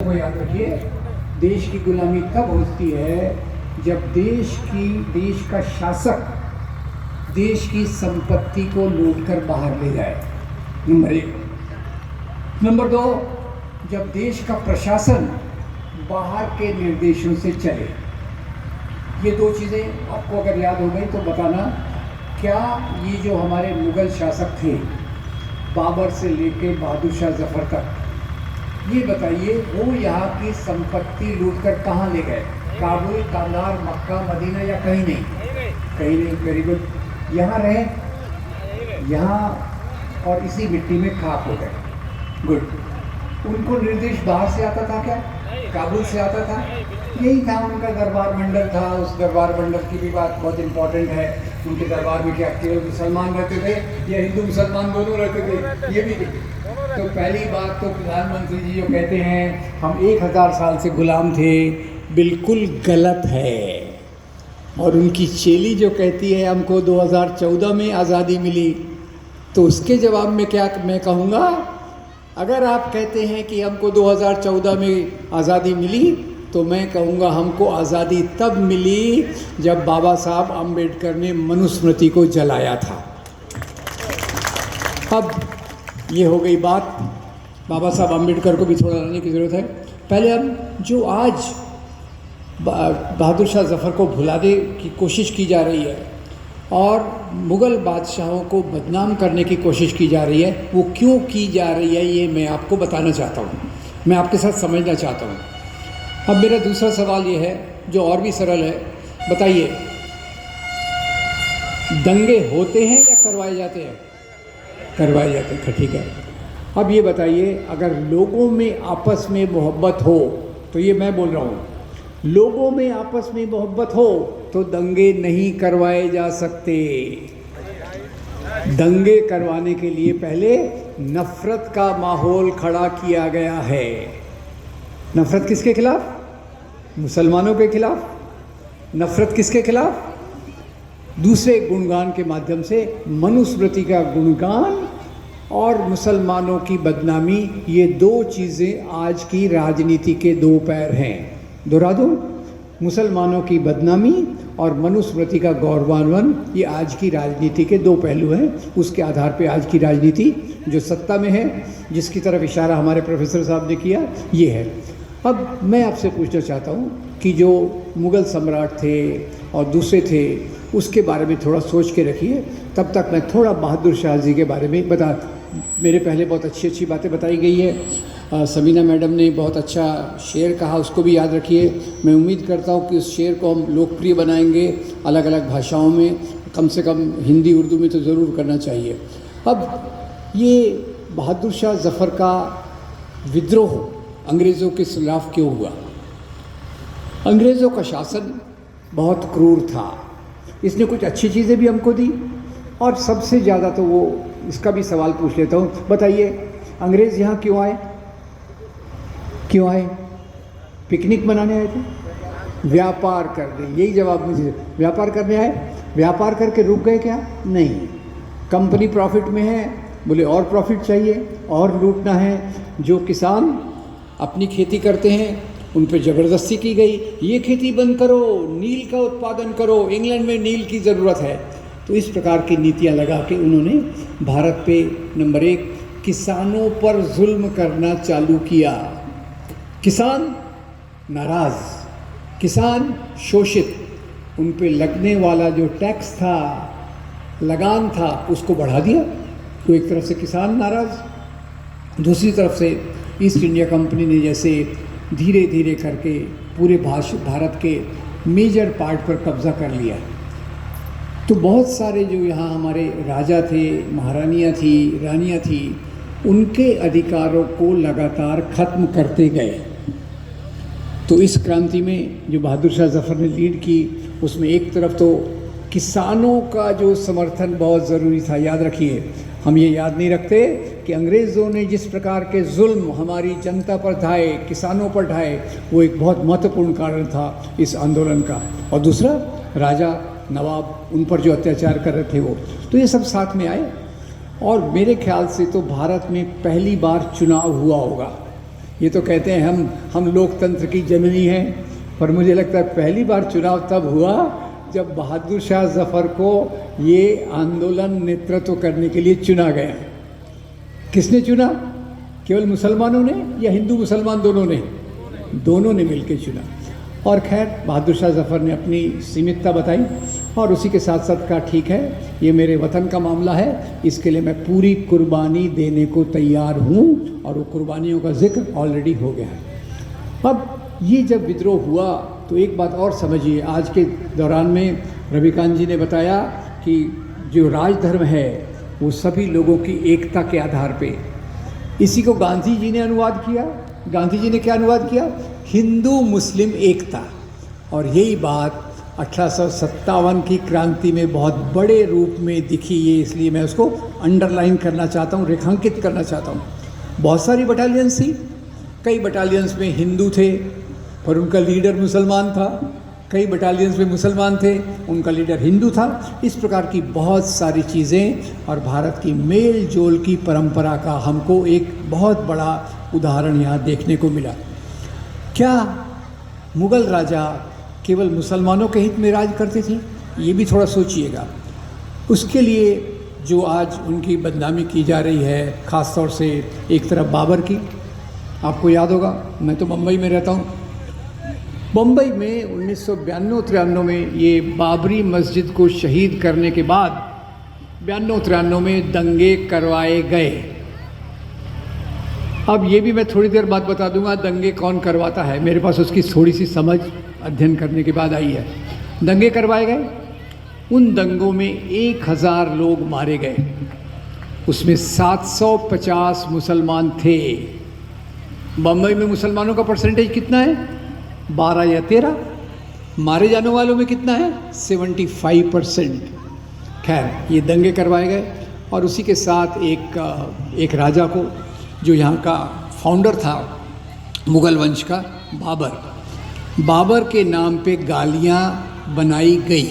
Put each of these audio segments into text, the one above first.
को याद रखिए, देश की गुलामी तब होती है जब देश का शासक देश की संपत्ति को लूट कर बाहर ले जाए, नंबर 1। नंबर 2, जब देश का प्रशासन बाहर के निर्देशों से चले। ये 2 चीज़ें आपको अगर याद हो गई तो बताना, क्या ये जो हमारे मुग़ल शासक थे बाबर से लेके बहादुर शाह जफ़र तक, ये बताइए वो यहाँ की संपत्ति लूटकर कहाँ ले गए? काबुल, कांधार, मक्का, मदीना या कहीं नहीं? कहीं नहीं। Very good. यहाँ रहे, यहाँ और इसी मिट्टी में खाक हो गए। गुड। उनको निर्देश बाहर से आता था क्या? काबुल से आता था? यही था उनका दरबार मंडल था। उस दरबार मंडल की भी बात बहुत इम्पोर्टेंट है। उनके दरबार में क्या केवल मुसलमान रहते थे या हिंदू मुसलमान दोनों रहते थे? ये भी तो पहली बात तो प्रधानमंत्री जी जो कहते हैं हम 1000 साल से गुलाम थे, बिल्कुल गलत है। और उनकी चेली जो कहती है हमको 2014 में आज़ादी मिली, तो उसके जवाब में क्या मैं कहूँगा, अगर आप कहते हैं कि हमको 2014 में आज़ादी मिली, तो मैं कहूँगा हमको आज़ादी तब मिली जब बाबा साहब अम्बेडकर ने मनुस्मृति को जलाया था। अब ये हो गई बात, बाबा साहब अम्बेडकर को भी थोड़ा लाने की ज़रूरत है। पहले हम जो आज बहादुर शाह जफ़र को भुलाने की कोशिश की जा रही है और मुग़ल बादशाहों को बदनाम करने की कोशिश की जा रही है, वो क्यों की जा रही है ये मैं आपको बताना चाहता हूँ, मैं आपके साथ समझना चाहता हूँ। अब मेरा दूसरा सवाल ये है जो और भी सरल है, बताइए दंगे होते हैं या करवाए जाते हैं? करवाए जाते हैं। ठीक है। अब ये बताइए, अगर लोगों में आपस में मोहब्बत हो, तो ये मैं बोल रहा हूँ, लोगों में आपस में मोहब्बत हो तो दंगे नहीं करवाए जा सकते। दंगे करवाने के लिए पहले नफ़रत का माहौल खड़ा किया गया है। नफ़रत किसके खिलाफ? मुसलमानों के खिलाफ। नफ़रत किसके खिलाफ? दूसरे गुणगान के माध्यम से, मनुस्मृति का गुणगान और मुसलमानों की बदनामी, ये 2 चीज़ें आज की राजनीति के 2 पैर हैं। दोहरा दूँ, मुसलमानों की बदनामी और मनुस्मृति का गौरवान्वन, ये आज की राजनीति के 2 पहलू हैं। उसके आधार पे आज की राजनीति जो सत्ता में है, जिसकी तरफ इशारा हमारे प्रोफेसर साहब ने किया, ये है। अब मैं आपसे पूछना चाहता हूँ कि जो मुग़ल सम्राट थे और दूसरे थे, उसके बारे में थोड़ा सोच के रखिए। तब तक मैं थोड़ा बहादुर शाह जी के बारे में मेरे पहले बहुत अच्छी अच्छी बातें बताई गई है। समीना मैडम ने बहुत अच्छा शेर कहा, उसको भी याद रखिए। मैं उम्मीद करता हूँ कि उस शेर को हम लोकप्रिय बनाएंगे अलग अलग भाषाओं में, कम से कम हिंदी उर्दू में तो ज़रूर करना चाहिए। अब ये बहादुर शाह जफ़र का विद्रोह अंग्रेज़ों के खिलाफ क्यों हुआ? अंग्रेज़ों का शासन बहुत क्रूर था। इसने कुछ अच्छी चीज़ें भी हमको दी, और सबसे ज़्यादा तो वो, इसका भी सवाल पूछ लेता हूँ, बताइए अंग्रेज़ यहाँ क्यों आए? क्यों आए? पिकनिक मनाने आए थे? व्यापार करने। यही जवाब मुझे, व्यापार करने आए। व्यापार करके रुक गए क्या? नहीं। कंपनी प्रॉफिट में है, बोले और प्रॉफिट चाहिए और लूटना है। जो किसान अपनी खेती करते हैं उन पर ज़बरदस्ती की गई, ये खेती बंद करो, नील का उत्पादन करो, इंग्लैंड में नील की ज़रूरत है। तो इस प्रकार की नीतियाँ लगा के उन्होंने भारत पे नंबर 1 किसानों पर जुल्म करना चालू किया। किसान नाराज़, किसान शोषित, उन पे लगने वाला जो टैक्स था, लगान था, उसको बढ़ा दिया। तो एक तरफ से किसान नाराज़, दूसरी तरफ से ईस्ट इंडिया कंपनी ने जैसे धीरे धीरे करके पूरे भारत के मेजर पार्ट पर कब्ज़ा कर लिया। तो बहुत सारे जो यहाँ हमारे राजा थे, महारानियाँ थी, रानियाँ थी, उनके अधिकारों को लगातार ख़त्म करते गए। तो इस क्रांति में जो बहादुर शाह जफ़र ने लीड की, उसमें एक तरफ तो किसानों का जो समर्थन बहुत ज़रूरी था। याद रखिए, हम ये याद नहीं रखते कि अंग्रेज़ों ने जिस प्रकार के जुल्म हमारी जनता पर ढाए, किसानों पर ढाए, वो एक बहुत महत्वपूर्ण कारण था इस आंदोलन का। और दूसरा, राजा नवाब उन पर जो अत्याचार कर रहे थे वो, तो ये सब साथ में आए। और मेरे ख्याल से तो भारत में पहली बार चुनाव हुआ होगा ये तो कहते हैं हम लोकतंत्र की जननी हैं, पर मुझे लगता है पहली बार चुनाव तब हुआ जब बहादुर शाह जफ़र को ये आंदोलन नेतृत्व करने के लिए चुना गया। किसने चुना? केवल मुसलमानों ने या हिंदू मुसलमान दोनों ने? दोनों ने मिलकर चुना। और खैर बहादुर शाह जफ़र ने अपनी सीमितता बताई और उसी के साथ साथ कहा ठीक है, ये मेरे वतन का मामला है, इसके लिए मैं पूरी कुर्बानी देने को तैयार हूँ, और वो कुर्बानियों का जिक्र ऑलरेडी हो गया है। अब ये जब विद्रोह हुआ तो एक बात और समझिए, आज के दौरान में रविकांत जी ने बताया कि जो राजधर्म है वो सभी लोगों की एकता के आधार पे, इसी को गांधी जी ने अनुवाद किया। गांधी जी ने क्या अनुवाद किया? हिंदू मुस्लिम एकता। और यही बात 1857 की क्रांति में बहुत बड़े रूप में दिखी। ये इसलिए मैं उसको अंडरलाइन करना चाहता हूँ, रेखांकित करना चाहता हूँ। बहुत सारी बटालियंस थी, कई बटालियंस में हिंदू थे पर उनका लीडर मुसलमान था, कई बटालियंस में मुसलमान थे, उनका लीडर हिंदू था। इस प्रकार की बहुत सारी चीज़ें और भारत की मेल जोल की परंपरा का हमको एक बहुत बड़ा उदाहरण यहाँ देखने को मिला। क्या मुग़ल राजा केवल मुसलमानों के हित में राज करते थे? ये भी थोड़ा सोचिएगा। उसके लिए जो आज उनकी बदनामी की जा रही है, ख़ास तौर से एक तरफ बाबर की, आपको याद होगा, मैं तो मुंबई में रहता हूँ। मुंबई में 1992-93 में ये बाबरी मस्जिद को शहीद करने के बाद 92-93 में दंगे करवाए गए। अब ये भी मैं थोड़ी देर बाद बता दूंगा दंगे कौन करवाता है, मेरे पास उसकी थोड़ी सी समझ अध्ययन करने के बाद आई है। दंगे करवाए गए, उन दंगों में 1000 लोग मारे गए, उसमें 750 मुसलमान थे। बम्बई में मुसलमानों का परसेंटेज कितना है? 12 या 13। मारे जाने वालों में कितना है? 75%। खैर, ये दंगे करवाए गए और उसी के साथ एक राजा को, जो यहाँ का फाउंडर था मुग़ल वंश का, बाबर के नाम पे गालियाँ बनाई गई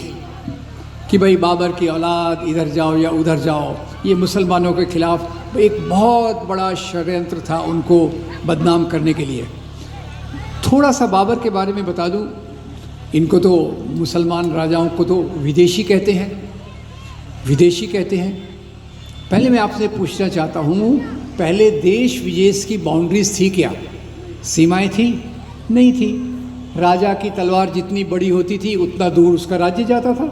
कि भाई बाबर की औलाद इधर जाओ या उधर जाओ। ये मुसलमानों के खिलाफ एक बहुत बड़ा षड्यंत्र था उनको बदनाम करने के लिए। थोड़ा सा बाबर के बारे में बता दूं, इनको तो मुसलमान राजाओं को तो विदेशी कहते हैं, विदेशी कहते हैं। पहले मैं आपसे पूछना चाहता हूँ, पहले देश विदेश की बाउंड्रीज थी क्या? सीमाएं थी? नहीं थी। राजा की तलवार जितनी बड़ी होती थी उतना दूर उसका राज्य जाता था।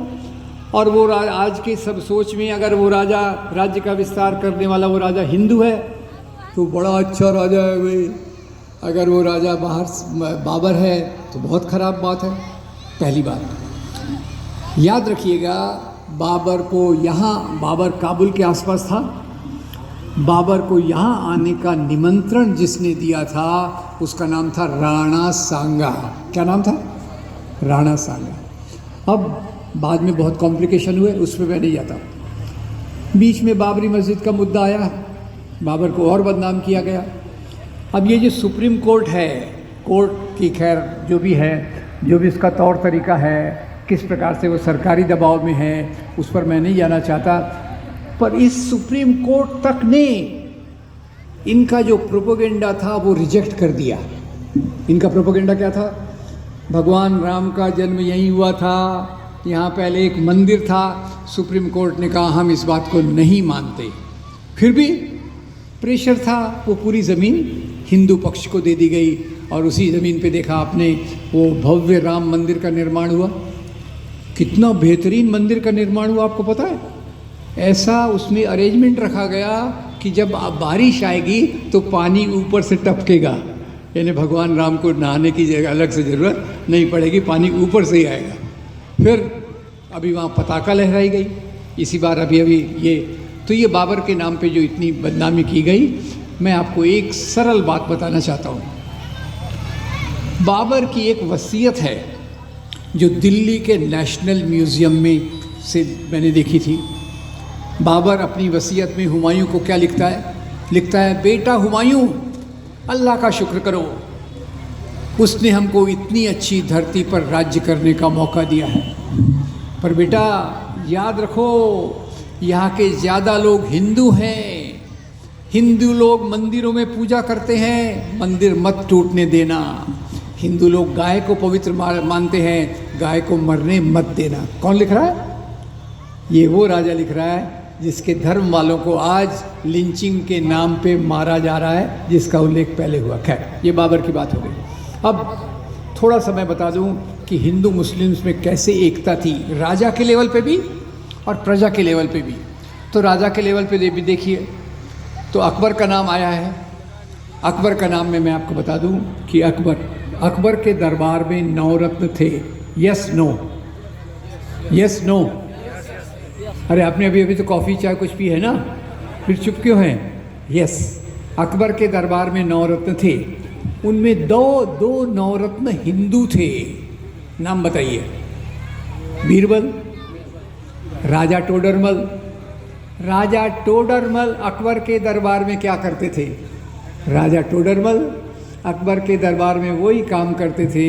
और वो आज के सब सोच में अगर वो राजा, राज्य का विस्तार करने वाला वो राजा हिंदू है तो बड़ा अच्छा राजा है भाई, अगर वो राजा बाबर है तो बहुत ख़राब बात है। पहली बात याद रखिएगा, बाबर काबुल के आसपास था। बाबर को यहाँ आने का निमंत्रण जिसने दिया था उसका नाम था राणा सांगा। क्या नाम था? राणा सांगा। अब बाद में बहुत कॉम्प्लिकेशन हुए, उस पर मैं नहीं जाता। बीच में बाबरी मस्जिद का मुद्दा आया, बाबर को और बदनाम किया गया। अब ये जो सुप्रीम कोर्ट है, कोर्ट की खैर जो भी है, जो भी इसका तौर तरीका है, किस प्रकार से वो सरकारी दबाव में है, उस पर मैं नहीं जाना चाहता। पर इस सुप्रीम कोर्ट तक ने इनका जो प्रोपेगेंडा था वो रिजेक्ट कर दिया। इनका प्रोपेगेंडा क्या था? भगवान राम का जन्म यहीं हुआ था, यहाँ पहले एक मंदिर था। सुप्रीम कोर्ट ने कहा हम इस बात को नहीं मानते। फिर भी प्रेशर था, वो पूरी ज़मीन हिंदू पक्ष को दे दी गई और उसी ज़मीन पे देखा आपने वो भव्य राम मंदिर का निर्माण हुआ। कितना बेहतरीन मंदिर का निर्माण हुआ आपको पता है? ऐसा उसमें अरेंजमेंट रखा गया कि जब बारिश आएगी तो पानी ऊपर से टपकेगा, यानी भगवान राम को नहाने की जगह अलग से ज़रूरत नहीं पड़ेगी, पानी ऊपर से ही आएगा। फिर अभी वहाँ पताका लहराई गई इसी बार अभी ये। तो ये बाबर के नाम पे जो इतनी बदनामी की गई, मैं आपको एक सरल बात बताना चाहता हूँ। बाबर की एक वसीयत है जो दिल्ली के नेशनल म्यूज़ियम में से मैंने देखी थी। बाबर अपनी वसीयत में हुमायूं को क्या लिखता है? लिखता है, बेटा हुमायूं, अल्लाह का शुक्र करो, उसने हमको इतनी अच्छी धरती पर राज्य करने का मौका दिया है। पर बेटा याद रखो, यहाँ के ज़्यादा लोग हिंदू हैं। हिंदू लोग मंदिरों में पूजा करते हैं, मंदिर मत टूटने देना। हिंदू लोग गाय को पवित्र मानते हैं, गाय को मरने मत देना। कौन लिख रहा है? ये वो राजा लिख रहा है जिसके धर्म वालों को आज लिंचिंग के नाम पे मारा जा रहा है, जिसका उल्लेख पहले हुआ। खैर, ये बाबर की बात हो गई। अब थोड़ा सा मैं बता दूं कि हिंदू मुस्लिम्स में कैसे एकता थी, राजा के लेवल पे भी और प्रजा के लेवल पे भी। तो राजा के लेवल पे भी देखिए, तो अकबर का नाम आया है। अकबर का नाम में मैं आपको बता दूं कि अकबर के दरबार में 9 रत्न थे। Yes no? Yes no? अरे आपने अभी तो कॉफ़ी चाय कुछ पी है ना, फिर चुप क्यों हैं? यस, अकबर के दरबार में 9 रत्न थे। उनमें दो नवरत्न हिंदू थे। नाम बताइए। बीरबल, राजा टोडरमल। राजा टोडरमल अकबर के दरबार में क्या करते थे? राजा टोडरमल अकबर के दरबार में वही काम करते थे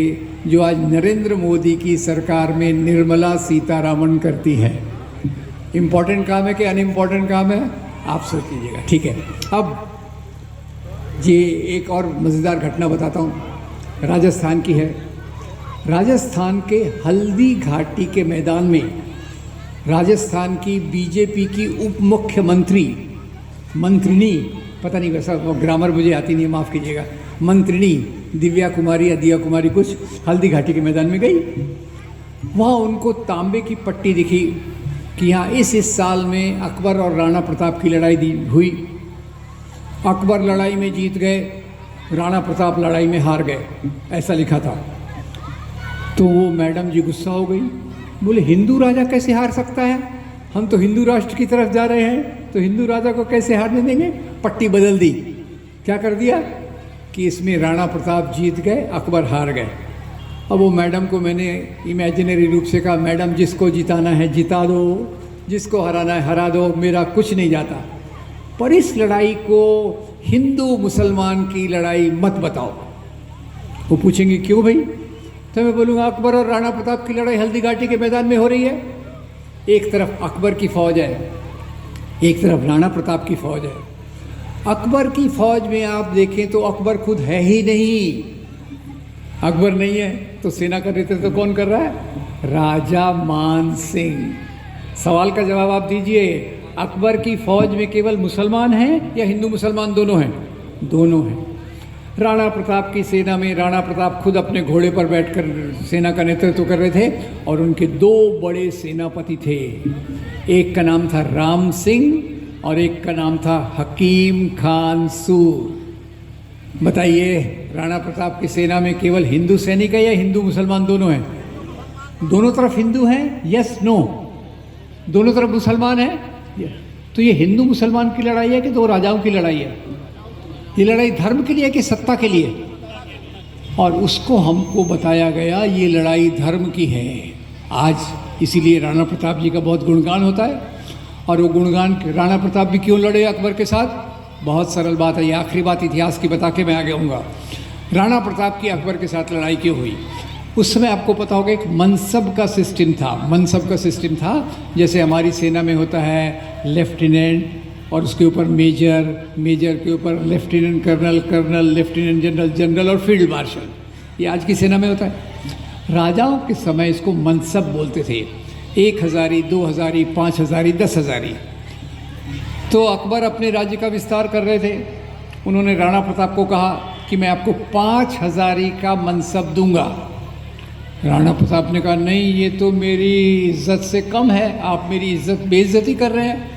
जो आज नरेंद्र मोदी की सरकार में निर्मला सीतारामन करती है। इम्पॉर्टेंट काम है कि अनइम्पॉर्टेंट काम है, आप सोच लीजिएगा। ठीक है, अब ये एक और मज़ेदार घटना बताता हूँ, राजस्थान की है। राजस्थान के हल्दी घाटी के मैदान में राजस्थान की बीजेपी की उप मुख्यमंत्री मंत्रिणी, पता नहीं वैसा वो ग्रामर मुझे आती नहीं है, माफ़ कीजिएगा, मंत्रिणी दिव्या कुमारी या दिया कुमारी कुछ, हल्दी घाटी के मैदान में गई। वहाँ उनको तांबे की पट्टी दिखी कि यहाँ इस साल में अकबर और राणा प्रताप की लड़ाई हुई। अकबर लड़ाई में जीत गए, राणा प्रताप लड़ाई में हार गए, ऐसा लिखा था। तो वो मैडम जी गुस्सा हो गई, बोले हिंदू राजा कैसे हार सकता है? हम तो हिंदू राष्ट्र की तरफ जा रहे हैं, तो हिंदू राजा को कैसे हारने देंगे? पट्टी बदल दी। क्या कर दिया कि इसमें राणा प्रताप जीत गए, अकबर हार गए। अब वो मैडम को मैंने इमेजिनरी रूप से कहा, मैडम जिसको जिताना है जिता दो, जिसको हराना है हरा दो, मेरा कुछ नहीं जाता, पर इस लड़ाई को हिंदू मुसलमान की लड़ाई मत बताओ। वो पूछेंगे क्यों भाई? तो मैं बोलूँगा अकबर और राणा प्रताप की लड़ाई हल्दी घाटी के मैदान में हो रही है। एक तरफ अकबर की फ़ौज है, एक तरफ राणा प्रताप की फ़ौज है। अकबर की फ़ौज में आप देखें तो अकबर खुद है ही नहीं। अकबर नहीं है तो सेना का नेतृत्व कौन कर रहा है? राजा मान सिंह। सवाल का जवाब आप दीजिए, अकबर की फ़ौज में केवल मुसलमान हैं या हिंदू मुसलमान दोनों हैं? दोनों हैं। राणा प्रताप की सेना में राणा प्रताप खुद अपने घोड़े पर बैठकर सेना का नेतृत्व कर रहे थे और उनके 2 बड़े सेनापति थे। एक का नाम था राम सिंह और एक का नाम था हकीम खान सूर। बताइए, राणा प्रताप की सेना में केवल हिंदू सैनिक है या हिंदू मुसलमान दोनों हैं? दोनों तरफ हिंदू हैं, यस नो? दोनों तरफ मुसलमान हैं। तो ये हिंदू मुसलमान की लड़ाई है कि 2 राजाओं की लड़ाई है? ये लड़ाई धर्म के लिए है कि सत्ता के लिए? और उसको हमको बताया गया ये लड़ाई धर्म की है। आज इसीलिए राणा प्रताप जी का बहुत गुणगान होता है। और वो गुणगान राणा प्रताप भी क्यों लड़े अकबर के साथ? बहुत सरल बात है, ये आखिरी बात इतिहास की बता के मैं आगे आऊँगा। राणा प्रताप की अकबर के साथ लड़ाई क्यों हुई? उस समय आपको पता होगा एक मनसब का सिस्टम था। मनसब का सिस्टम था जैसे हमारी सेना में होता है लेफ्टिनेंट और उसके ऊपर मेजर, मेजर के ऊपर lieutenant colonel, colonel, lieutenant general, general और फील्ड मार्शल। ये आज की सेना में होता है। राजाओं के समय इसको मनसब बोलते थे। 1 हज़ारी, 2 हज़ारी, 5 हज़ारी, 10 हज़ारी। तो अकबर अपने राज्य का विस्तार कर रहे थे। उन्होंने राणा प्रताप को कहा कि मैं आपको 5 हज़ारी का मनसब दूंगा। राणा प्रताप ने कहा नहीं, ये तो मेरी इज्जत से कम है, आप मेरी इज्जत बेइज्जती कर रहे हैं।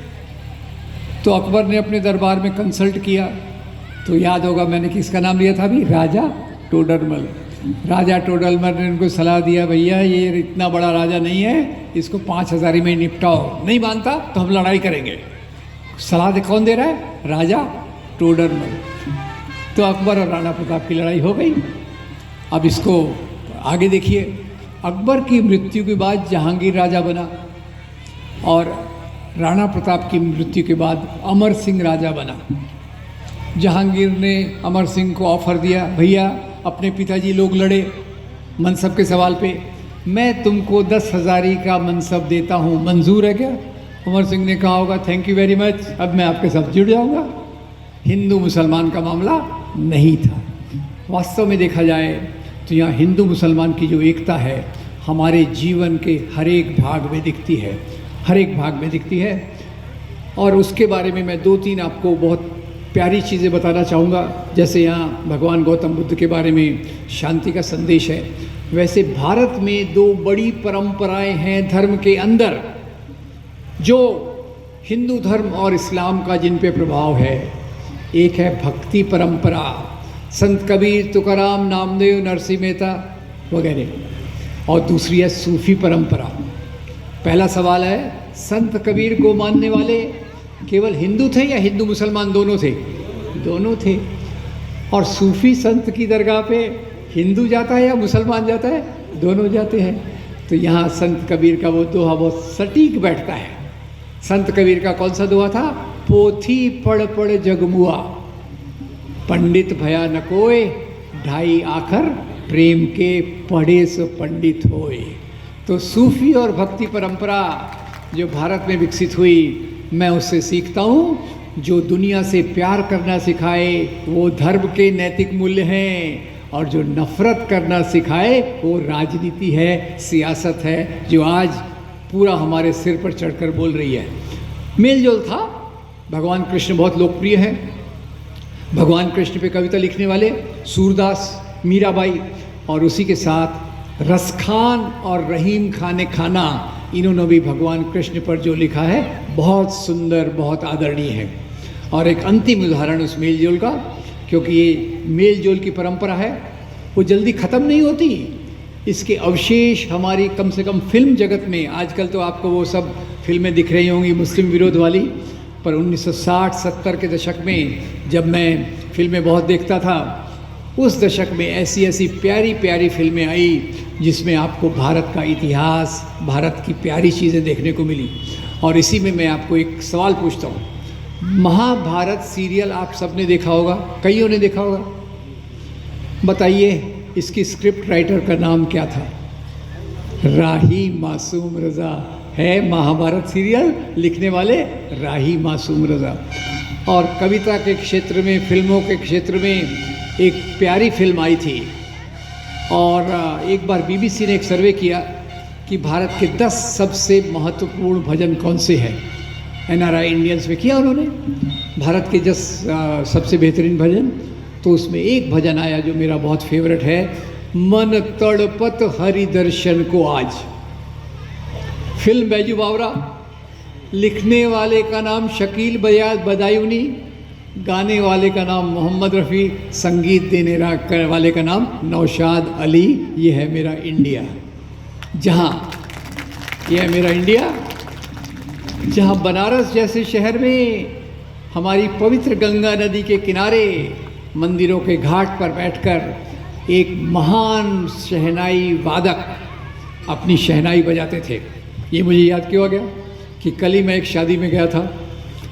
तो अकबर ने अपने दरबार में कंसल्ट किया तो याद होगा मैंने किसका नाम लिया था अभी? राजा टोडरमल। राजा टोडरमल ने उनको सलाह दिया, भैया ये इतना बड़ा राजा नहीं है, इसको 5 हज़ारी में निपटाओ। नहीं मानता तो हम लड़ाई करेंगे। सलाह कौन दे रहा है? राजा टोडरमल। तो अकबर और राणा प्रताप की लड़ाई हो गई। अब इसको आगे देखिए, अकबर की मृत्यु के बाद जहांगीर राजा बना और राणा प्रताप की मृत्यु के बाद अमर सिंह राजा बना। जहांगीर ने अमर सिंह को ऑफर दिया, भैया अपने पिताजी लोग लड़े मनसब के सवाल पे, मैं तुमको 10 हज़ारी का मनसब देता हूँ, मंजूर है क्या? अमर सिंह ने कहा होगा थैंक यू वेरी मच, अब मैं आपके साथ जुड़ जाऊँगा। हिंदू मुसलमान का मामला नहीं था। वास्तव में देखा जाए तो यहाँ हिंदू मुसलमान की जो एकता है हमारे जीवन के हर एक भाग में दिखती है, हर एक भाग में दिखती है। और उसके बारे में मैं 2-3 आपको बहुत प्यारी चीज़ें बताना चाहूँगा। जैसे यहाँ भगवान गौतम बुद्ध के बारे में शांति का संदेश है, वैसे भारत में 2 बड़ी परंपराएं हैं धर्म के अंदर जो हिंदू धर्म और इस्लाम का जिन पे प्रभाव है। एक है भक्ति परंपरा, संत कबीर, तुकाराम, नामदेव, नरसिंह मेहता वगैरह, और दूसरी है सूफी परंपरा। पहला सवाल है, संत कबीर को मानने वाले केवल हिंदू थे या हिंदू मुसलमान दोनों थे? दोनों थे। और सूफी संत की दरगाह पे हिंदू जाता है या मुसलमान जाता है? दोनों जाते हैं। तो यहाँ संत कबीर का वो दोहा बहुत सटीक बैठता है। संत कबीर का कौन सा दोहा था? पोथी पढ़ पढ़ जगमुआ, पंडित भया न कोय, ढाई आखर प्रेम के पढ़े सो पंडित होए। तो सूफी और भक्ति परंपरा जो भारत में विकसित हुई, मैं उससे सीखता हूँ। जो दुनिया से प्यार करना सिखाए वो धर्म के नैतिक मूल्य हैं, और जो नफ़रत करना सिखाए वो राजनीति है, सियासत है, जो आज पूरा हमारे सिर पर चढ़कर बोल रही है। मेल जोल था। भगवान कृष्ण बहुत लोकप्रिय हैं। भगवान कृष्ण पे कविता लिखने वाले सूरदास, मीराबाई, और उसी के साथ रसखान और रहीम खाने खाना, इन्होंने भी भगवान कृष्ण पर जो लिखा है बहुत सुंदर, बहुत आदरणीय है। और एक अंतिम उदाहरण उस मेल जोल का, क्योंकि ये मेल जोल की परंपरा है, वो जल्दी ख़त्म नहीं होती। इसके अवशेष हमारी कम से कम फिल्म जगत में, आजकल तो आपको वो सब फिल्में दिख रही होंगी मुस्लिम विरोध वाली, पर 1960-70 के दशक में जब मैं फिल्में बहुत देखता था, उस दशक में ऐसी ऐसी प्यारी प्यारी फिल्में आई जिसमें आपको भारत का इतिहास, भारत की प्यारी चीज़ें देखने को मिली। और इसी में मैं आपको एक सवाल पूछता हूँ। महाभारत सीरियल आप सबने देखा होगा, कईयों ने देखा होगा। बताइए इसकी स्क्रिप्ट राइटर का नाम क्या था? राही मासूम रज़ा है महाभारत सीरियल लिखने वाले, राही मासूम रज़ा। और कविता के क्षेत्र में, फिल्मों के क्षेत्र में एक प्यारी फिल्म आई थी। और एक बार बीबीसी ने एक सर्वे किया कि भारत के 10 सबसे महत्वपूर्ण भजन कौन से हैं। NRI इंडियंस में किया उन्होंने भारत के 10 सबसे बेहतरीन भजन। तो उसमें एक भजन आया जो मेरा बहुत फेवरेट है, मन तड़पत हरि दर्शन को आज। फिल्म बैजू बावरा, लिखने वाले का नाम शकील बदायूनी, गाने वाले का नाम मोहम्मद रफ़ी, संगीत देने वाले का नाम नौशाद अली। ये है मेरा इंडिया, ये है मेरा इंडिया जहाँ बनारस जैसे शहर में हमारी पवित्र गंगा नदी के किनारे मंदिरों के घाट पर बैठकर एक महान शहनाई वादक अपनी शहनाई बजाते थे। ये मुझे याद क्यों आ गया कि कल ही मैं एक शादी में गया था,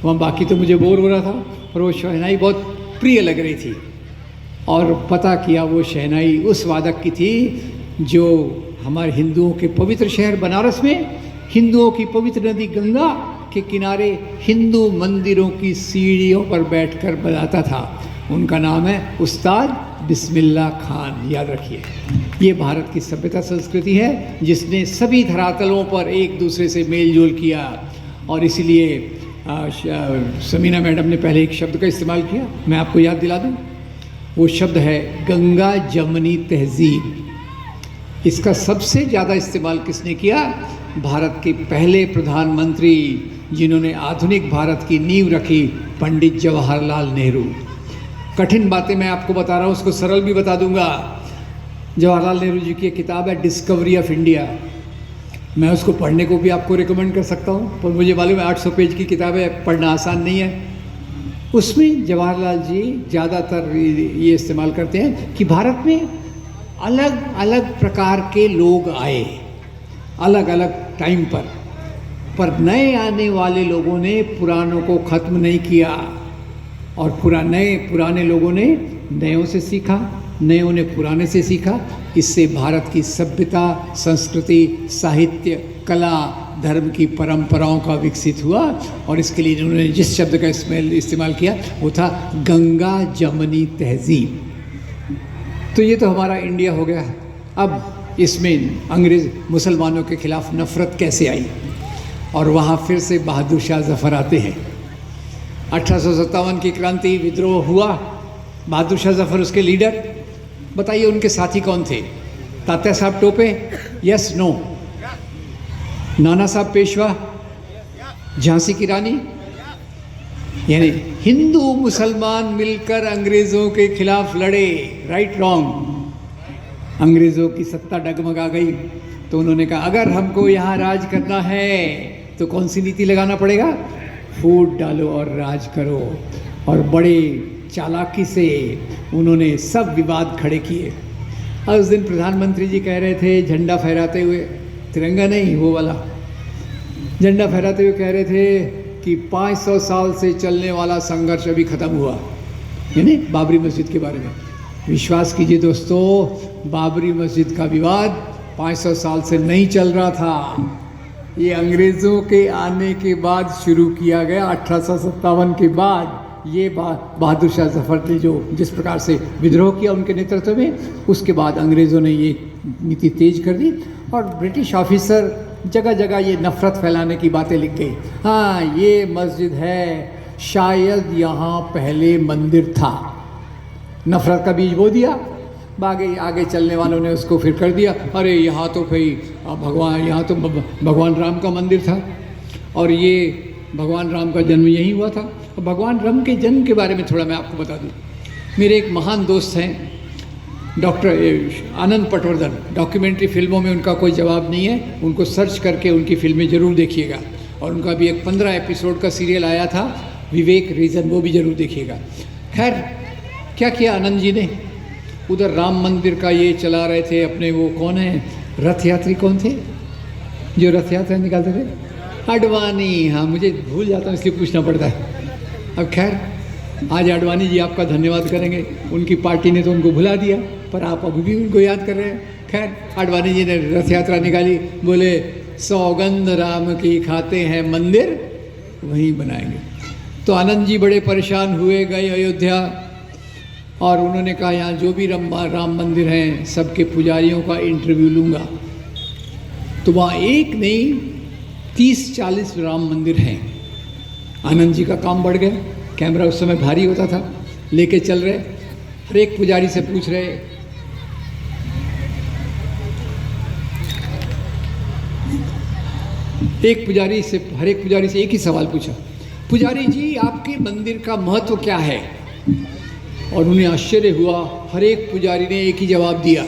वहाँ बाकी तो मुझे बोर हो रहा था, और वो शहनाई बहुत प्रिय लग रही थी। और पता किया वो शहनाई उस वादक की थी जो हमारे हिंदुओं के पवित्र शहर बनारस में, हिंदुओं की पवित्र नदी गंगा के किनारे हिंदू मंदिरों की सीढ़ियों पर बैठकर बजाता था। उनका नाम है उस्ताद बिस्मिल्लाह खान। याद रखिए, ये भारत की सभ्यता संस्कृति है जिसने सभी धरातलों पर एक दूसरे से मेल जोल किया। और इसीलिए समीना मैडम ने पहले एक शब्द का इस्तेमाल किया, मैं आपको याद दिला दूं। वो शब्द है गंगा जमनी तहजीब। इसका सबसे ज़्यादा इस्तेमाल किसने किया? भारत के पहले प्रधानमंत्री जिन्होंने आधुनिक भारत की नींव रखी, पंडित जवाहरलाल नेहरू। कठिन बातें मैं आपको बता रहा हूँ, उसको सरल भी बता दूंगा। जवाहरलाल नेहरू जी की किताब है डिस्कवरी ऑफ इंडिया, मैं उसको पढ़ने को भी आपको रिकमेंड कर सकता हूँ, पर मुझे मालूम है 800 पेज की किताब है, पढ़ना आसान नहीं है। उसमें जवाहरलाल जी ज़्यादातर ये इस्तेमाल करते हैं कि भारत में अलग अलग प्रकार के लोग आए अलग अलग टाइम पर नए आने वाले लोगों ने पुरानों को ख़त्म नहीं किया, और पुराने लोगों ने नयों से सीखा, नयों ने पुराने से सीखा। इससे भारत की सभ्यता, संस्कृति, साहित्य, कला, धर्म की परंपराओं का विकसित हुआ, और इसके लिए इन्होंने जिस शब्द का इस्तेमाल किया वो था गंगा जमनी तहजीब। तो ये तो हमारा इंडिया हो गया। अब इसमें अंग्रेज़ मुसलमानों के खिलाफ नफ़रत कैसे आई, और वहाँ फिर से बहादुर शाह जफ़र आते हैं। 1857 की क्रांति विद्रोह हुआ, बहादुर शाह जफ़र उसके लीडर। बताइए उनके साथी कौन थे? तात्या साहब टोपे, यस नो? नाना साहब पेशवा, झांसी की रानी, यानी हिंदू मुसलमान मिलकर अंग्रेज़ों के खिलाफ लड़े। Right wrong? अंग्रेज़ों की सत्ता डगमगा गई, तो उन्होंने कहा अगर हमको यहाँ राज करना है तो कौन सी नीति लगाना पड़ेगा? फूट डालो और राज करो। और बड़े चालाकी से उन्होंने सब विवाद खड़े किए। और उस दिन प्रधानमंत्री जी कह रहे थे झंडा फहराते हुए, तिरंगा नहीं वो वाला, झंडा फहराते हुए कह रहे थे कि 500 साल से चलने वाला संघर्ष अभी ख़त्म हुआ, यानी बाबरी मस्जिद के बारे में। विश्वास कीजिए दोस्तों, बाबरी मस्जिद का विवाद 500 साल से नहीं चल रहा था, ये अंग्रेज़ों के आने के बाद शुरू किया गया। 1857 के बाद ये बहादुर शाह जफ़र ने जो जिस प्रकार से विद्रोह किया उनके नेतृत्व में, उसके बाद अंग्रेज़ों ने ये नीति तेज कर दी, और ब्रिटिश ऑफिसर जगह जगह ये नफ़रत फैलाने की बातें लिख गई। हाँ, ये मस्जिद है, शायद यहाँ पहले मंदिर था। नफ़रत का बीज बो दिया, आगे चलने वालों ने उसको फिर कर दिया, अरे यहाँ तो भाई यहाँ तो भगवान राम का मंदिर था, और ये भगवान राम का जन्म यहीं हुआ था। और भगवान राम के जन्म के बारे में थोड़ा मैं आपको बता दूँ। मेरे एक महान दोस्त हैं डॉक्टर आनंद पटवर्धन, डॉक्यूमेंट्री फिल्मों में उनका कोई जवाब नहीं है, उनको सर्च करके उनकी फिल्में ज़रूर देखिएगा। और उनका भी एक 15 एपिसोड का सीरियल आया था विवेक रीजन, वो भी ज़रूर देखिएगा। खैर, क्या किया आनंद जी ने, उधर राम मंदिर का ये चला रहे थे अपने, वो कौन है रथ यात्री, कौन थे जो रथ यात्रा निकालते थे? आडवाणी। हाँ, मुझे भूल जाता हूँ इसलिए पूछना पड़ता है। अब खैर, आज आडवाणी जी आपका धन्यवाद करेंगे, उनकी पार्टी ने तो उनको भुला दिया, पर आप अभी भी उनको याद कर रहे हैं। खैर, आडवाणी जी ने रथ यात्रा निकाली, बोले सौगंध राम की खाते हैं मंदिर वहीं बनाएंगे। तो आनंद जी बड़े परेशान हुए, गए अयोध्या, और उन्होंने कहा यहाँ जो भी राम मंदिर हैं सबके पुजारियों का इंटरव्यू लूँगा। तो वहाँ एक नहीं 30-40 राम मंदिर हैं। आनंद जी का काम बढ़ गया, कैमरा उस समय भारी होता था, लेके चल रहे, हर एक पुजारी से पूछ रहे, हर एक पुजारी से एक ही सवाल पूछा, पुजारी जी आपके मंदिर का महत्व क्या है? और उन्हें आश्चर्य हुआ, हर एक पुजारी ने एक ही जवाब दिया।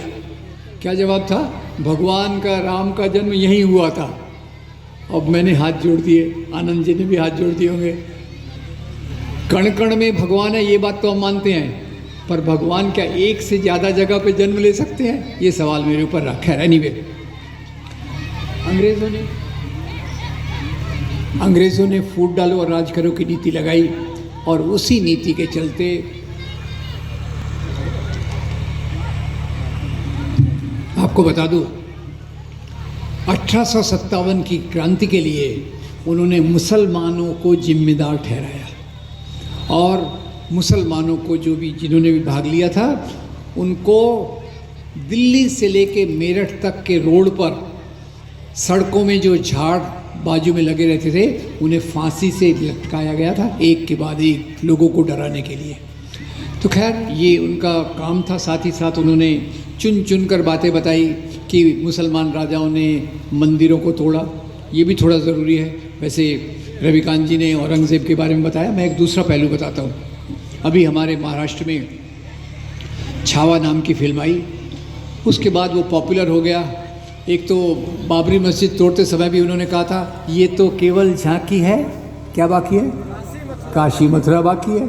क्या जवाब था? भगवान का राम का जन्म यहीं हुआ था। अब मैंने हाथ जोड़ दिए, आनंद जी ने भी हाथ जोड़ दिए होंगे। कण कण में भगवान है ये बात तो हम मानते हैं, पर भगवान क्या एक से ज़्यादा जगह पे जन्म ले सकते हैं? ये सवाल मेरे ऊपर रखा है। एनीवे, अंग्रेज़ों ने फूट डालो और राज करो की नीति लगाई, और उसी नीति के चलते आपको बता दूं, 1857 की क्रांति के लिए उन्होंने मुसलमानों को जिम्मेदार ठहराया, और मुसलमानों को जिन्होंने भी भाग लिया था उनको दिल्ली से लेके मेरठ तक के रोड पर सड़कों में जो झाड़ बाजू में लगे रहते थे उन्हें फांसी से लटकाया गया था, एक के बाद एक, लोगों को डराने के लिए। तो खैर, ये उनका काम था। साथ ही साथ उन्होंने चुन चुन कर बातें बताई कि मुसलमान राजाओं ने मंदिरों को तोड़ा, ये भी थोड़ा ज़रूरी है। वैसे रविकांत जी ने औरंगज़ेब के बारे में बताया, मैं एक दूसरा पहलू बताता हूँ। अभी हमारे महाराष्ट्र में छावा नाम की फिल्म आई, उसके बाद वो पॉपुलर हो गया। एक तो बाबरी मस्जिद तोड़ते समय भी उन्होंने कहा था ये तो केवल झांकी है, क्या बाकी है? काशी मथुरा बाकी है।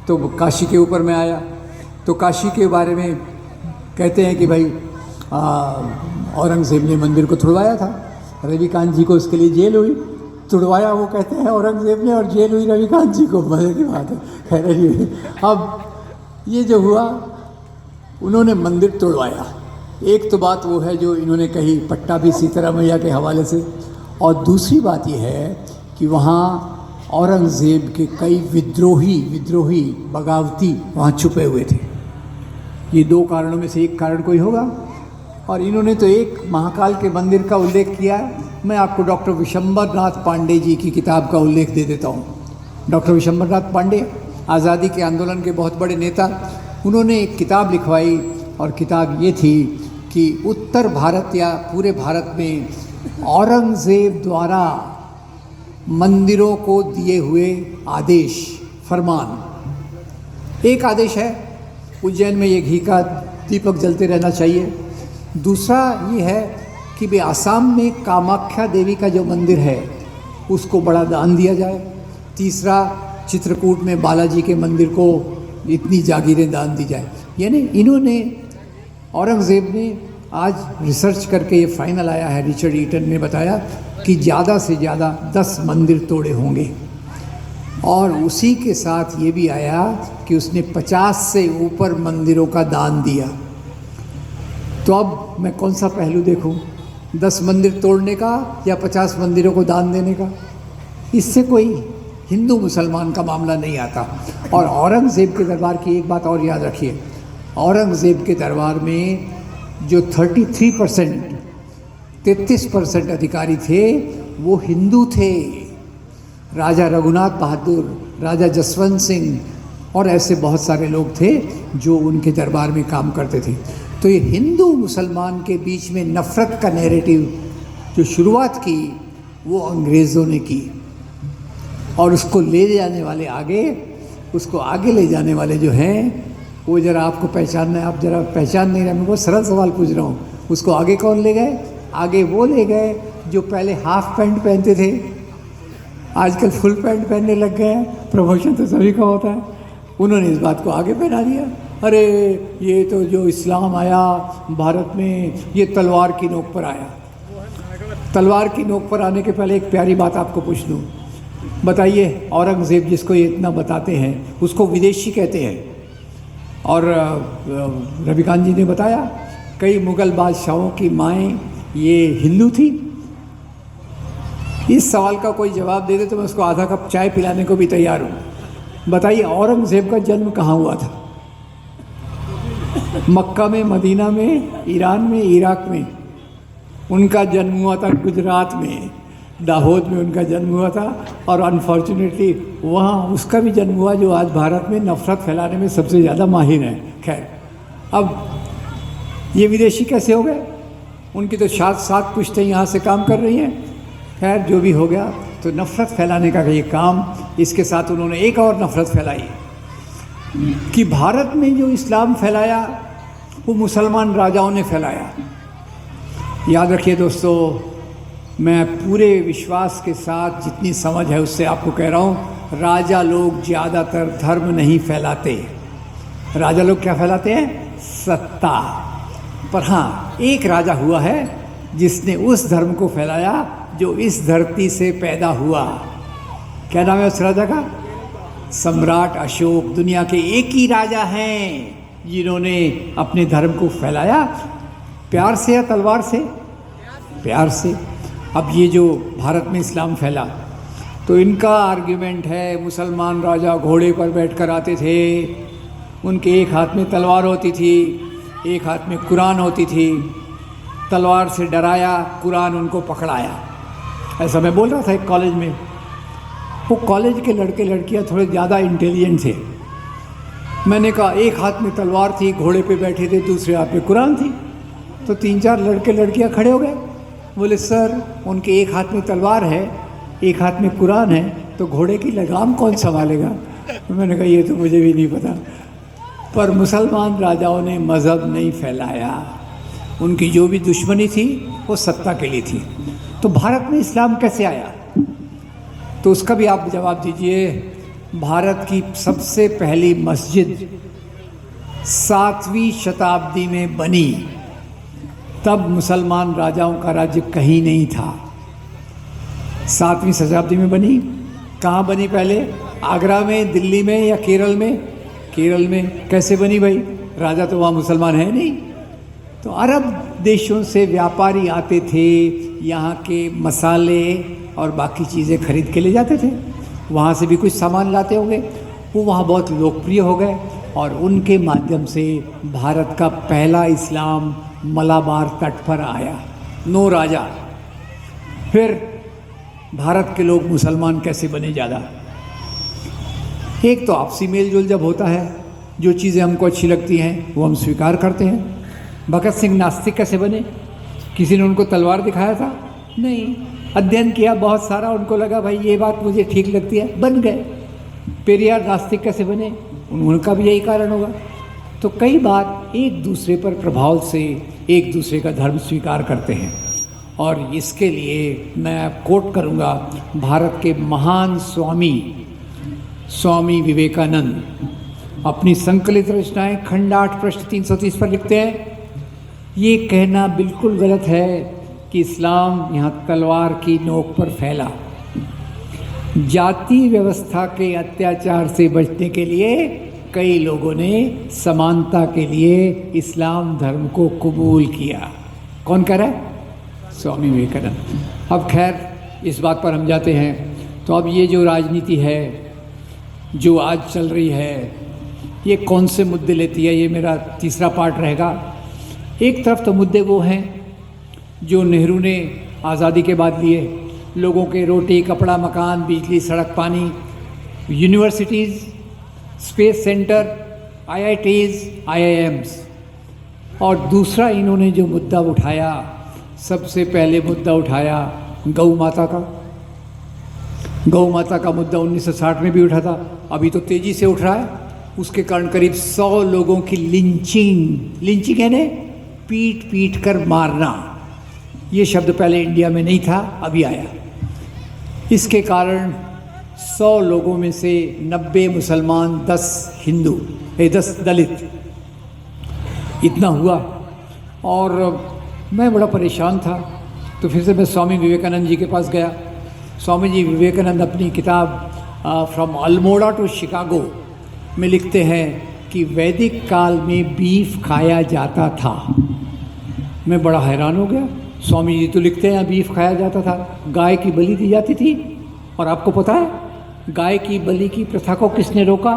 तो काशी के ऊपर में आया, तो काशी के बारे में कहते हैं कि भाई औरंगज़ेब ने मंदिर को तुड़वाया था, रविकांत जी को उसके लिए जेल हुई। तुड़वाया वो कहते हैं औरंगज़ेब ने, और जेल हुई रविकांत जी को, मज़े की बात है। खैर, अब ये जो हुआ, उन्होंने मंदिर तोड़वाया। एक तो बात वो है जो इन्होंने कही पट्टा भी सीताराम मैया के हवाले से, और दूसरी बात यह है कि वहाँ औरंगज़ेब के कई विद्रोही बगावती वहाँ छुपे हुए थे। ये दो कारणों में से एक कारण कोई होगा। और इन्होंने तो एक महाकाल के मंदिर का उल्लेख किया है। मैं आपको डॉक्टर विशंबर नाथ पांडे जी की किताब का उल्लेख दे देता हूँ। डॉक्टर विशंबर नाथ पांडे आज़ादी के आंदोलन के बहुत बड़े नेता, उन्होंने एक किताब लिखवाई और किताब ये थी कि उत्तर भारत या पूरे भारत में औरंगज़ेब द्वारा मंदिरों को दिए हुए आदेश, फरमान। एक आदेश है उज्जैन में ये घी का दीपक जलते रहना चाहिए। दूसरा ये है कि भाई आसाम में कामाख्या देवी का जो मंदिर है उसको बड़ा दान दिया जाए। तीसरा, चित्रकूट में बालाजी के मंदिर को इतनी जागीरें दान दी जाए। यानी इन्होंने, औरंगज़ेब ने आज रिसर्च करके ये फाइनल आया है, रिचर्ड ईटन ने बताया कि ज़्यादा से ज़्यादा 10 मंदिर तोड़े होंगे। और उसी के साथ ये भी आया कि उसने 50 से ऊपर मंदिरों का दान दिया। तो अब मैं कौन सा पहलू देखूं, 10 मंदिर तोड़ने का या 50 मंदिरों को दान देने का? इससे कोई हिंदू मुसलमान का मामला नहीं आता। और औरंगज़ेब के दरबार की एक बात और याद रखिए, औरंगज़ेब के दरबार में जो 33% अधिकारी थे वो हिंदू थे। राजा रघुनाथ बहादुर, राजा जसवंत सिंह और ऐसे बहुत सारे लोग थे जो उनके दरबार में काम करते थे। तो ये हिंदू मुसलमान के बीच में नफ़रत का नैरेटिव जो शुरुआत की वो अंग्रेज़ों ने की। और उसको ले जाने वाले आगे, उसको आगे ले जाने वाले जो हैं वो ज़रा आपको पहचानना है। आप ज़रा पहचान नहीं रहे, मैं बहुत सरल सवाल पूछ रहा हूँ। उसको आगे कौन ले गए? आगे वो ले गए जो पहले हाफ पैंट पहनते थे, आजकल फुल पैंट पहनने लग गए हैं। प्रमोशन तो सभी का होता है। उन्होंने इस बात को आगे पहना दिया। अरे ये तो जो इस्लाम आया भारत में, ये तलवार की नोक पर आया। तलवार की नोक पर आने के पहले एक प्यारी बात आपको पूछ लूँ। बताइए, औरंगज़ेब जिसको ये इतना बताते हैं उसको विदेशी कहते हैं। और रविकांत जी ने बताया कई मुग़ल बादशाहों की माएँ ये हिंदू थी। इस सवाल का कोई जवाब दे दे तो मैं उसको आधा कप चाय पिलाने को भी तैयार हूँ। बताइए, औरंगज़ेब का जन्म कहाँ हुआ था? मक्का में, मदीना में, ईरान में, इराक में? उनका जन्म हुआ था गुजरात में, दाहोद में उनका जन्म हुआ था। और अनफॉर्चुनेटली वहाँ उसका भी जन्म हुआ जो आज भारत में नफ़रत फैलाने में सबसे ज़्यादा माहिर है। खैर, अब ये विदेशी कैसे हो गए? उनकी तो 7 पुश्तें यहाँ से काम कर रही हैं। खैर, जो भी हो गया, तो नफ़रत फैलाने का ये काम, इसके साथ उन्होंने एक और नफ़रत फैलाई कि भारत में जो इस्लाम फैलाया वो मुसलमान राजाओं ने फैलाया। याद रखिए दोस्तों, मैं पूरे विश्वास के साथ जितनी समझ है उससे आपको कह रहा हूँ, राजा लोग ज़्यादातर धर्म नहीं फैलाते। राजा लोग क्या फैलाते हैं? सत्ता। पर हाँ, एक राजा हुआ है जिसने उस धर्म को फैलाया जो इस धरती से पैदा हुआ। क्या नाम है उस राजा का? सम्राट अशोक। दुनिया के एक ही राजा हैं जिन्होंने अपने धर्म को फैलाया। प्यार से या तलवार से? प्यार से। अब ये जो भारत में इस्लाम फैला, तो इनका आर्ग्यूमेंट है मुसलमान राजा घोड़े पर बैठकर आते थे, उनके एक हाथ में तलवार होती थी, एक हाथ में कुरान होती थी। तलवार से डराया, कुरान उनको पकड़ाया। ऐसा मैं बोल रहा था एक कॉलेज में। वो कॉलेज के लड़के लड़कियां थोड़े ज़्यादा इंटेलिजेंट थे। मैंने कहा एक हाथ में तलवार थी, घोड़े पे बैठे थे, दूसरे हाथ में कुरान थी। तो 3-4 लड़के लड़कियां खड़े हो गए, बोले सर उनके एक हाथ में तलवार है, एक हाथ में कुरान है, तो घोड़े की लगाम कौन संभालेगा? मैंने कहा ये तो मुझे भी नहीं पता। पर मुसलमान राजाओं ने मज़हब नहीं फैलाया। उनकी जो भी दुश्मनी थी वो सत्ता के लिए थी। तो भारत में इस्लाम कैसे आया? तो उसका भी आप जवाब दीजिए। भारत की सबसे पहली मस्जिद 7वीं शताब्दी में बनी। तब मुसलमान राजाओं का राज्य कहीं नहीं था। 7वीं शताब्दी में बनी। कहाँ बनी पहले? आगरा में, दिल्ली में या केरल में? केरल में। कैसे बनी भाई? राजा तो वहाँ मुसलमान है नहीं। तो अरब देशों से व्यापारी आते थे, यहाँ के मसाले और बाकी चीज़ें खरीद के ले जाते थे। वहाँ से भी कुछ सामान लाते होंगे, वो वहाँ बहुत लोकप्रिय हो गए और उनके माध्यम से भारत का पहला इस्लाम मलाबार तट पर आया। 9 राजा। फिर भारत के लोग मुसलमान कैसे बने ज़्यादा? एक तो आपसी मेल जोल जब होता है, जो चीज़ें हमको अच्छी लगती हैं वो हम स्वीकार करते हैं। भगत सिंह नास्तिक कैसे बने? किसी ने उनको तलवार दिखाया था? नहीं। अध्ययन किया बहुत सारा, उनको लगा भाई ये बात मुझे ठीक लगती है, बन गए। पेरियार नास्तिक कैसे बने? उनका भी यही कारण होगा। तो कई बार एक दूसरे पर प्रभाव से एक दूसरे का धर्म स्वीकार करते हैं। और इसके लिए मैं कोट करूँगा भारत के महान स्वामी विवेकानंद अपनी संकलित रचनाएं खंड 8 पृष्ठ 330 पर लिखते हैं, ये कहना बिल्कुल गलत है कि इस्लाम यहाँ तलवार की नोक पर फैला। जाति व्यवस्था के अत्याचार से बचने के लिए कई लोगों ने समानता के लिए इस्लाम धर्म को कबूल किया। कौन कह रहा है? स्वामी विवेकानंद। अब खैर इस बात पर हम जाते हैं। तो अब ये जो राजनीति है जो आज चल रही है, ये कौन से मुद्दे लेती है, ये मेरा तीसरा पार्ट रहेगा। एक तरफ तो मुद्दे वो हैं जो नेहरू ने आज़ादी के बाद लिए, लोगों के रोटी कपड़ा मकान बिजली सड़क पानी, universities, space centre, IITs, IIMs। और दूसरा इन्होंने जो मुद्दा उठाया, सबसे पहले मुद्दा उठाया गौ माता का। गौ माता का मुद्दा 1960 में भी उठा था, अभी तो तेज़ी से उठ रहा है। उसके कारण करीब 100 लोगों की लिंचिंग यानी पीट पीट कर मारना। ये शब्द पहले इंडिया में नहीं था, अभी आया। इसके कारण 100 लोगों में से 90 मुसलमान, 10 हिंदू, 10 दलित, इतना हुआ। और मैं बड़ा परेशान था, तो फिर से मैं स्वामी विवेकानंद जी के पास गया। स्वामी जी विवेकानंद अपनी किताब फ्रॉम अल्मोड़ा टू शिकागो में लिखते हैं कि वैदिक काल में बीफ खाया जाता था। मैं बड़ा हैरान हो गया। स्वामी जी तो लिखते हैं बीफ खाया जाता था, गाय की बलि दी जाती थी। और आपको पता है गाय की बलि की प्रथा को किसने रोका?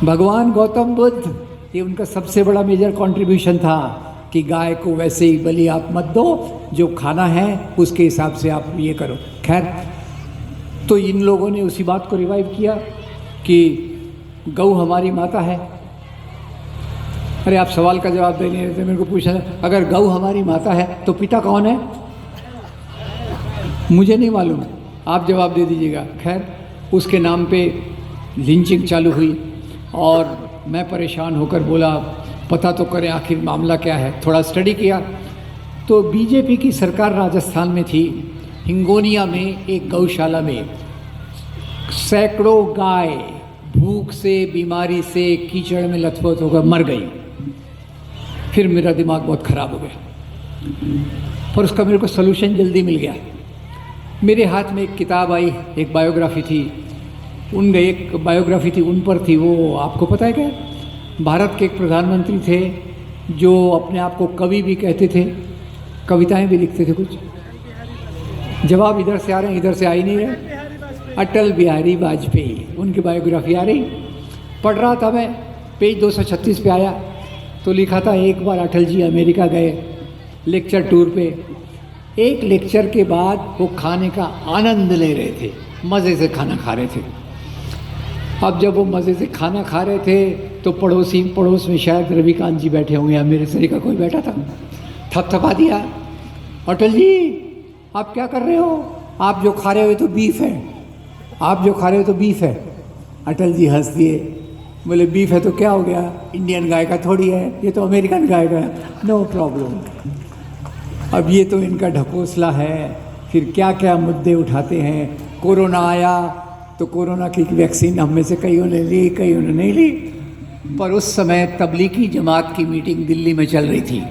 भगवान गौतम बुद्ध। ये उनका सबसे बड़ा मेजर कंट्रीब्यूशन था कि गाय को वैसे ही बलि आप मत दो, जो खाना है उसके हिसाब से आप ये करो। खैर, तो इन लोगों ने उसी बात को रिवाइव किया कि गौ हमारी माता है। अरे आप सवाल का जवाब दे नहीं रहे थे, मेरे को पूछा अगर गौ हमारी माता है तो पिता कौन है? मुझे नहीं मालूम, आप जवाब दे दीजिएगा। खैर, उसके नाम पे लिंचिंग चालू हुई और मैं परेशान होकर बोला पता तो करें आखिर मामला क्या है। थोड़ा स्टडी किया तो बीजेपी की सरकार राजस्थान में थी। हिंगोनिया में एक गौशाला में सैकड़ों गाय भूख से, बीमारी से, कीचड़ में लथपथ होकर मर गई। फिर मेरा दिमाग बहुत ख़राब हो गया, पर उसका मेरे को सलूशन जल्दी मिल गया। मेरे हाथ में एक किताब आई, एक बायोग्राफी थी। एक बायोग्राफी थी उन पर थी, वो आपको पता है क्या? भारत के एक प्रधानमंत्री थे जो अपने आप को कवि भी कहते थे, कविताएं भी लिखते थे कुछ। जवाब इधर से आ रहे हैं, इधर से आ ही नहीं रहे। अटल बिहारी वाजपेयी, उनकी बायोग्राफी आ रही। पढ़ रहा था मैं, पेज 236 पे आया तो लिखा था एक बार अटल जी अमेरिका गए लेक्चर टूर पे। एक लेक्चर के बाद वो खाने का आनंद ले रहे थे, मज़े से खाना खा रहे थे। अब जब वो मज़े से खाना खा रहे थे तो पड़ोस में शायद रविकांत जी बैठे होंगे या मेरे सरी का कोई बैठा था, थपथपा दिया, अटल जी आप क्या कर रहे हो? आप जो खा रहे हो तो बीफ है, आप जो खा रहे हो तो बीफ है। अटल जी हंस दिए, बोले बीफ है तो क्या हो गया, इंडियन गाय का थोड़ी है, ये तो अमेरिकन गाय का है, नो प्रॉब्लम। अब ये तो इनका ढकोसला है। फिर क्या क्या मुद्दे उठाते हैं। कोरोना आया तो कोरोना की वैक्सीन हम में से कईयों ने ली, कईयों ने नहीं ली। पर उस समय तबलीगी जमात की मीटिंग दिल्ली में चल रही थी।